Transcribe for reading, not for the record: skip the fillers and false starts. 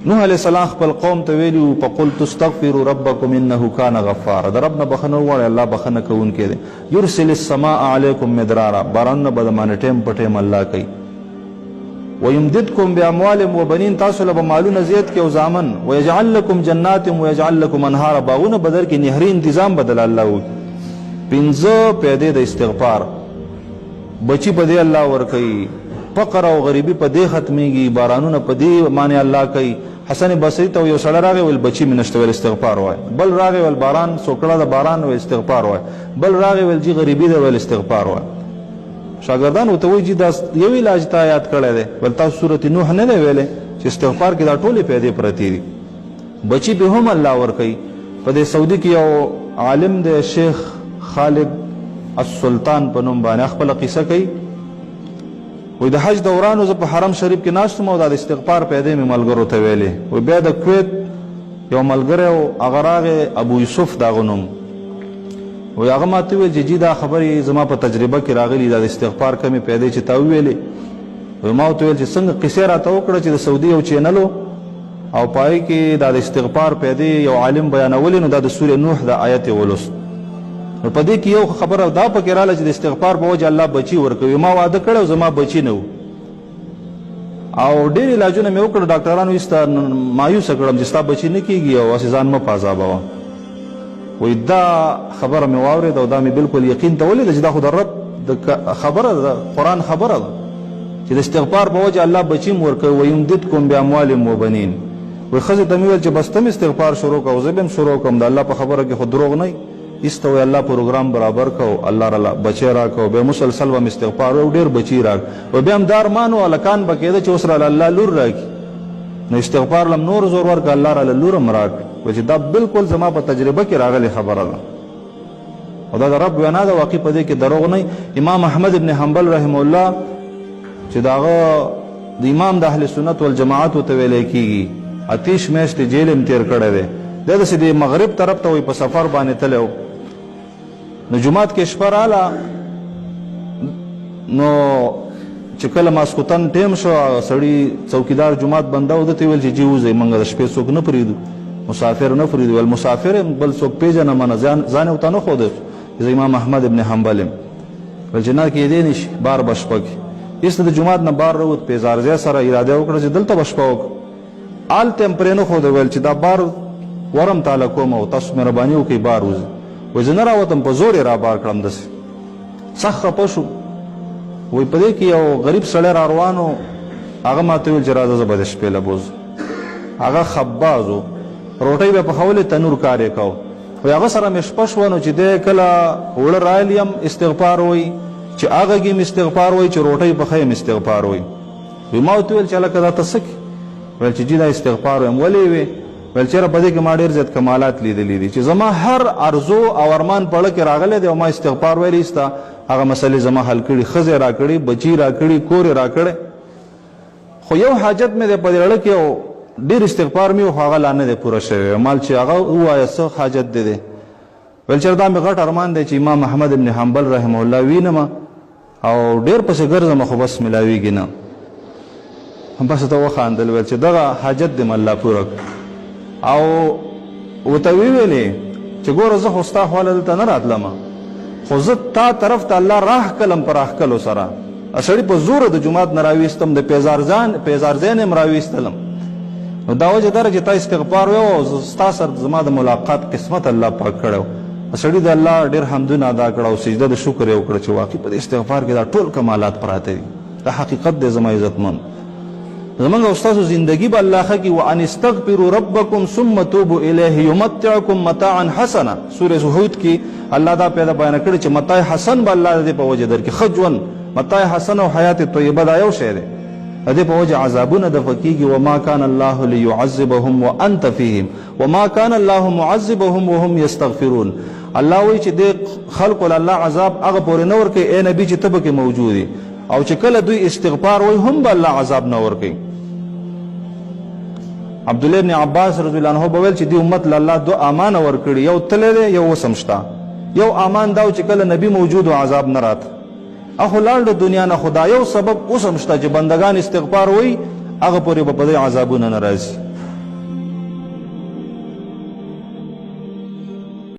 نوح علیہ السلام خپل قوم ته ویلي فقلت استغفروا ربکم انه کان غفارا، د رب نه بخښنه وغواړئ، الله بخښنه کوونکی دی. یرسل السماء علیکم مدرارا، بارانونه به د باندې ټیم په ټیم الله کوي. ويمددكم باموال وبنين، تاسو له به مالونه زیات کړي او زامن. ويجعل لكم جنات ويجعل لكم انهارا، باغونه بدل کې نهري تنظیم بدل الله وکړي. پنځه پیدا د استغفار، بچی په دې الله ورکوي، فقر او غریبی په دې ختميږي، بارانونه په دې معنی الله کوي. حسن بصری ته یو سړی راغی ول بچی مې نشته ول استغفار وای، بل راغی ول باران سوکړه د باران ول استغفار وای، بل راغی ول جی غریبی ده ول استغفار وای. شاګردان ورته وایي چې دا یو علاج ته یاد کړی دی، ول تاسو سورت نوح نه دی ویلې چې استغفار کې دا ټولې پیدې پرتې دي. بچی به هم الله ورکوي. په دې سعودي کې یو عالم دی شیخ خالد السلطان په نوم باندې خپل قصه کوي. وی د حج دورانو زه په حرم شریف کې ناستم او د استغفار پیدې مې ملګرو ته ویلې. وی بیا د کویت یو ملګری و هغه راغی ابو یوسف دغه نوم، وی هغه ماته ویل چې جی دا خبرې زما په تجربه کې راغلي، دا د استغفار کمې پیدې چې تا وویلې. وی ما ورته ویل چې څنګه قصې راته وکړه چې د سعودي یو چینل او پای کې دا د استغفار پیدې یو عالم بیانولې، نو دا د سورې نوح د آیت ولوست. نو په دې کې یو خبره دا پکې رااله چې د استغفار په وجه الله بچي ورکوي. ما واده کړی او زما بچي نه و او ډېر علاجونه مې وکړل، ډاکټرانو ایسته مایوسه کړم چې ستا بچي نه کېږي او هسې ځان مه په عذابوه. وایي دا خبره مې واورېده او دا مې بالکل یقین ته ولیده چې دا خو د رب د خبره ده، قرآن خبره ده چې د استغفار په وجه الله بچي م ورکوي. ویمددکم باموال وبنین. وایي ښځې ته مې ویل چې بس ته مې استغفار شروع کړه او زه به هم شروع کړم، د الله په خبره کې خو دروغ نه وي. ایسته وی الله پروګرام برابر کو، الله را بچی را کو، به مسلسل و استغفار او ډیر بچی را او به هم دار مانو الکان بکیده چې اوس را الله لور راکی. نو استغفار لم نور زور ورک الله را لور مراک، و چې دا بالکل زما په تجربه کې راغلی خبره ده او دا د رب وینا ده، واقع په دې کې دروغ نه. امام احمد ابن حنبل رحم الله چې داغه د امام د اهل سنت والجماعت ته ویل کېږي، اتیش میاشتې جیل هم تیر کړی دی. دا داسې د مغرب طرف ته وایي په سفر باندې تللی، نو جماعت کې شپه راله، نو چې کله ماسخوتن ټیم شو سړي څوکیدار جماعت بنده و ده ته ویل چې جی وځئ موږ د شپې څوک نه پرېږدو، مسافر نه پرېږدو. ویل مسافر یم بل څوک پېژنه منه ځان یې ورته نه ښوده، زه امام احمد ابن حنبل یم. ویل چې نه کېدی نه شي، بار به شپه کې. ایسته د جماعت نه بار راووت، پیزارځی سره اراده وکړه چې دلته به شپه وکړو. هلته هم پرې نه ښوده، ویل چې دا بار ورم تاله کوم او تاسو مهرباني وکړئ بار وځي. وایي زه نه راوتم، په زور یې را بار کړم، داسې سخت خفه شو. وایي په دې کې یو غریب سړی را روان و، هغه ماته ویل چې راځه زه به د شپې لبوز. هغه خباز و، روټۍ به پخولې، تنور کار یې کو. وایي هغه سره مې شپه شوه، نو چې دی کله اوړه رایل یم استغفار وایي، چې هغه یم استغفار وایي، چې روټۍ پخه یم استغفار وایي. وایي ما ورته ویل چې هلکه دا ته څه کې؟ ویل چې جي دا استغفار وایم. ولې وې؟ ویل چېرې په دې کې ما ډېر زیات کمالات لیدلي دي چې زما هر ارزو او ارمان په اړه کې راغلی دی او ما استغفار ویلی ستا هغه مسلې زما حل کړي، ښځې را کړي، بچي را کړي، کور یې را کړی، خو یو حاجت مې دی په دې اړه کې او ډېر استغفار مې و خو هغه لا نه دی پوره شوی. مال چې هغه ووایه څه حاجت دی دی؟ ویل چېرې دا مې غټ ارمان دی چې امام احمد ابن حنبل رحمه الله وینم او ډېر پسې ګرځم خو بس میلاویږي نه. بس ته وخاندل، ویل چې دغه حاجت دې م الله پوره او ورته ویلې چې ګوره زه خو ستا خواله دلته نه راتلم، خو زه تا طرف ته الله راه کلم په راښکلو سره. سړي په زوره د جومات نه راویستم، د پیزارځای نه م راویستلم. نو دا وجه دا چې تا استغفار ویو او ستا سره زما د ملاقات قسمت الله پاک کړی و. سړي د الله ډېر حمدونه ادا کړه او سجده د شکر یې وکړه چې واقع په دې استغفار کې دا ټول کمالات پراته دي. دا حقیقت دی زما عزتمن. زمونږ استاسو زندگی به الله ښه کړي. وان استغفروا ربکم ثم توبوا الیه یمتعکم متاعا حسنا. سورې هود کې الله دا پیدا بیان کړی چې متاع حسن به الله دې په وجه درکړي، ښه ژوند، متاع حسن او حیات طیبه دا یو شی دی، د دې په وجه عذابونه دفع کېږي. وما کان الله لیعذبهم وانت فیهم وما کان الله معذبهم وهم یستغفرون. الله وایي چې دې خلقو له الله عذاب هغه پورې نه ورکوي ای نبي چې ته پکې موجود یې، او چې کله دوی استغفار وایي هم به الله عذاب نه ورکوي. عبدالله ابن عباس رضی الله عنه به ویل چې دې امت له الله دو امان ورکړي، یو تللی دی یو اوس هم شته. یو امان دا و چې کله نبي موجود و عذاب نه راته، اخو لاړ د دنیا نه، خو دا یو سبب اوس هم شته چې بندګان استغفار وایي هغه پورې به په دې عذابونه نه راځي.